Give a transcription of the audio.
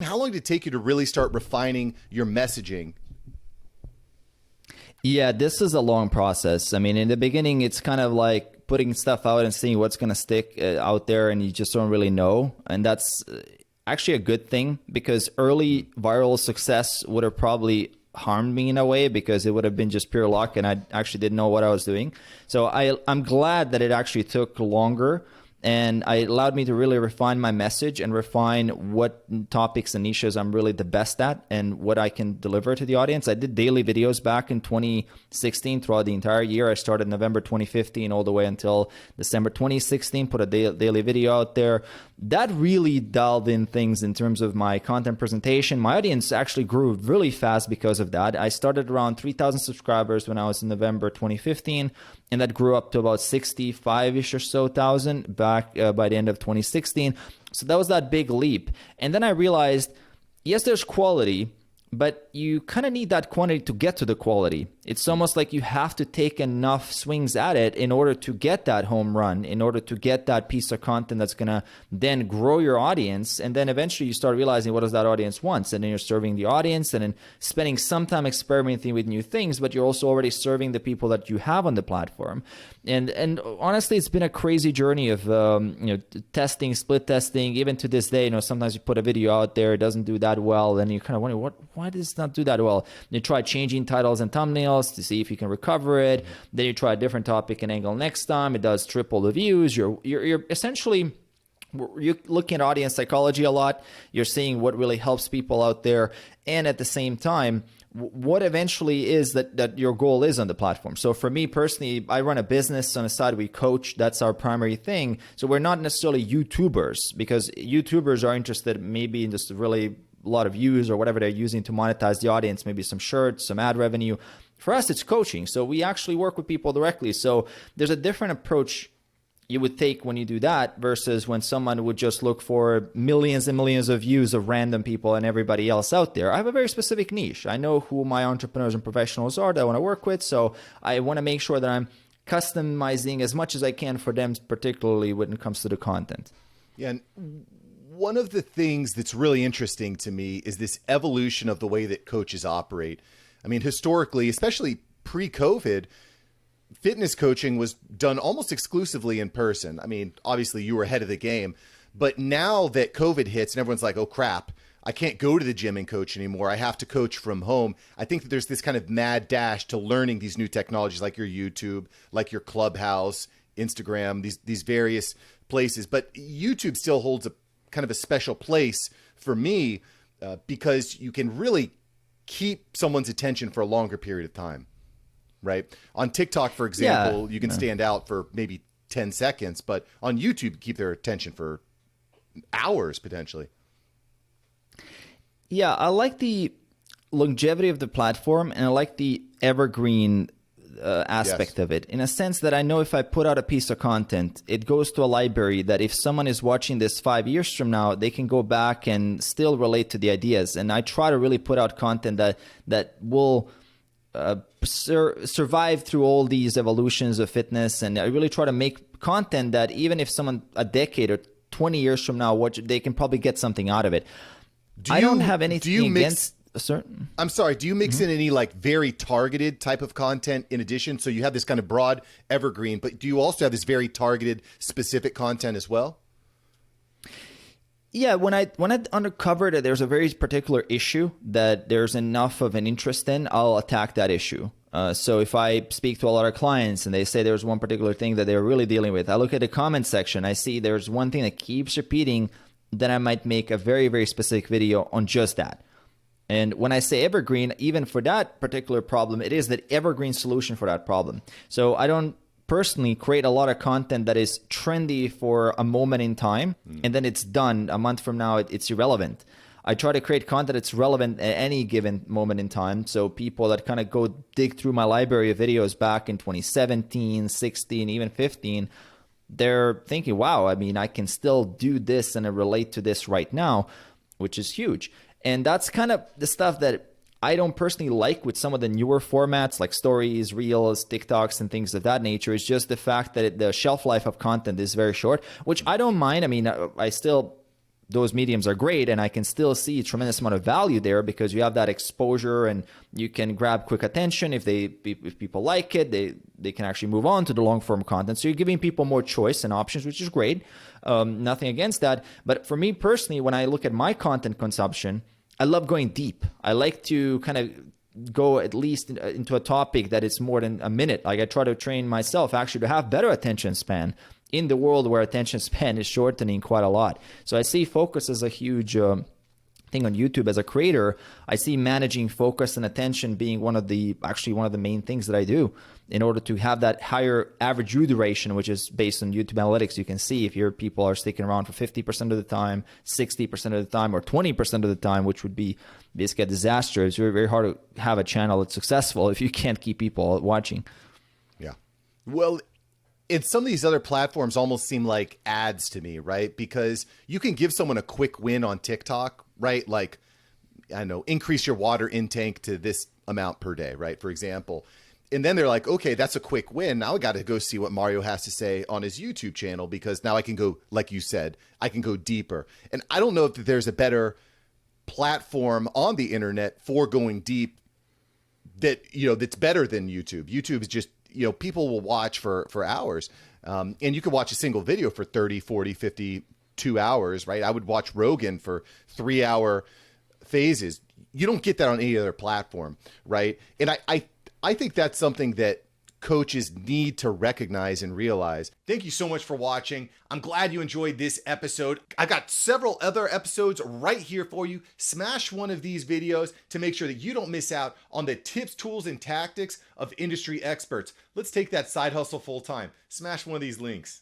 How long did it take you to really start refining your messaging? Yeah, this is a long process. I mean, in the beginning, it's kind of like putting stuff out and seeing what's going to stick out there, and you just don't really know. And that's actually a good thing, because early viral success would have probably harmed me in a way, because it would have been just pure luck and I actually didn't know what I was doing. So I'm glad that it actually took longer, and it allowed me to really refine my message and refine what topics and niches I'm really the best at and what I can deliver to the audience. I did daily videos back in 2016 throughout the entire year. I started November 2015 all the way until December 2016, put a daily video out there. That really dialed in things in terms of my content presentation. My audience actually grew really fast because of that. I started around 3,000 subscribers when I was in November 2015, and that grew up to about 65-ish or so thousand back by the end of 2016. So that was that big leap. And then I realized, yes, there's quality, but you kind of need that quantity to get to the quality. It's almost like you have to take enough swings at it in order to get that home run, in order to get that piece of content that's going to then grow your audience. And then eventually you start realizing what does that audience wants. And then you're serving the audience and then spending some time experimenting with new things, but you're also already serving the people that you have on the platform. And honestly, it's been a crazy journey of testing, split testing. Even to this day, sometimes you put a video out there, it doesn't do that well, and you kind of wonder, why does it not do that well? You try changing titles and thumbnails to see if you can recover it. Then you try a different topic and angle next time. It does triple the views. You're essentially, you're looking at audience psychology a lot. You're seeing what really helps people out there, and at the same time, what eventually is that your goal is on the platform. So for me personally, I run a business on the side. We coach. That's our primary thing. So we're not necessarily YouTubers, because YouTubers are interested maybe in just really a lot of views or whatever they're using to monetize the audience, maybe some shirts, some ad revenue. For us, it's coaching. So we actually work with people directly. So there's a different approach you would take when you do that versus when someone would just look for millions and millions of views of random people and everybody else out there. I have a very specific niche. I know who my entrepreneurs and professionals are that I want to work with. So I want to make sure that I'm customizing as much as I can for them, particularly when it comes to the content. Yeah. And one of the things that's really interesting to me is this evolution of the way that coaches operate. I mean, historically, especially pre-COVID, fitness coaching was done almost exclusively in person. I mean, obviously you were ahead of the game, but now that COVID hits and everyone's like, oh crap, I can't go to the gym and coach anymore. I have to coach from home. I think that there's this kind of mad dash to learning these new technologies like your YouTube, like your Clubhouse, Instagram, these various places. But YouTube still holds a kind of a special place for me because you can really keep someone's attention for a longer period of time, right? On TikTok, for example, you can stand out for maybe 10 seconds, but on YouTube, you keep their attention for hours potentially. Yeah, I like the longevity of the platform, and I like the evergreen aspect of it, in a sense that I know if I put out a piece of content, it goes to a library that if someone is watching this 5 years from now, they can go back and still relate to the ideas. And I try to really put out content that will survive through all these evolutions of fitness. And I really try to make content that even if someone a decade or 20 years from now watch, they can probably get something out of it. I don't have anything against a certain... I'm sorry, do you mix in any like very targeted type of content in addition? So you have this kind of broad evergreen, but do you also have this very targeted specific content as well? Yeah, when I uncovered that there's a very particular issue that there's enough of an interest in, I'll attack that issue. So if I speak to a lot of clients and they say there's one particular thing that they're really dealing with, I look at the comment section, I see there's one thing that keeps repeating, then I might make a very, very specific video on just that. And when I say evergreen, even for that particular problem, it is the evergreen solution for that problem. So I don't personally create a lot of content that is trendy for a moment in time, and then it's done. A month from now, it's irrelevant. I try to create content that's relevant at any given moment in time. So people that kind of go dig through my library of videos back in 2017, 16, even 15, they're thinking, wow, I mean, I can still do this and I relate to this right now, which is huge. And that's kind of the stuff that I don't personally like with some of the newer formats like stories, reels, TikToks, and things of that nature. It's just the fact that the shelf life of content is very short, which I don't mind. I mean, I still those mediums are great, and I can still see a tremendous amount of value there because you have that exposure and you can grab quick attention. If people like it, they can actually move on to the long form content. So you're giving people more choice and options, which is great. Nothing against that. But for me personally, when I look at my content consumption, I love going deep. I like to kind of go at least into a topic that is more than a minute. Like I try to train myself actually to have better attention span in the world where attention span is shortening quite a lot. So I see focus as a huge thing on YouTube. As a creator, I see managing focus and attention being one of the main things that I do in order to have that higher average view duration, which is based on YouTube analytics. You can see if your people are sticking around for 50% of the time, 60% of the time, or 20% of the time, which would be basically a disaster. It's very, very hard to have a channel that's successful if you can't keep people watching. Yeah. Well, and some of these other platforms almost seem like ads to me, right? Because you can give someone a quick win on TikTok, right? Like, I don't know, increase your water intake to this amount per day, right? For example. And then they're like, okay, that's a quick win. Now I got to go see what Mario has to say on his YouTube channel because now I can go, like you said, I can go deeper. And I don't know if there's a better platform on the internet for going deep that, that's better than YouTube. YouTube is just, people will watch for hours. And you can watch a single video for 30, 40, 50, 2 hours, right? I would watch Rogan for 3-hour phases. You don't get that on any other platform, right? And I think that's something that coaches need to recognize and realize. Thank you so much for watching. I'm glad you enjoyed this episode. I've got several other episodes right here for you. Smash one of these videos to make sure that you don't miss out on the tips, tools, and tactics of industry experts. Let's take that side hustle full time. Smash one of these links.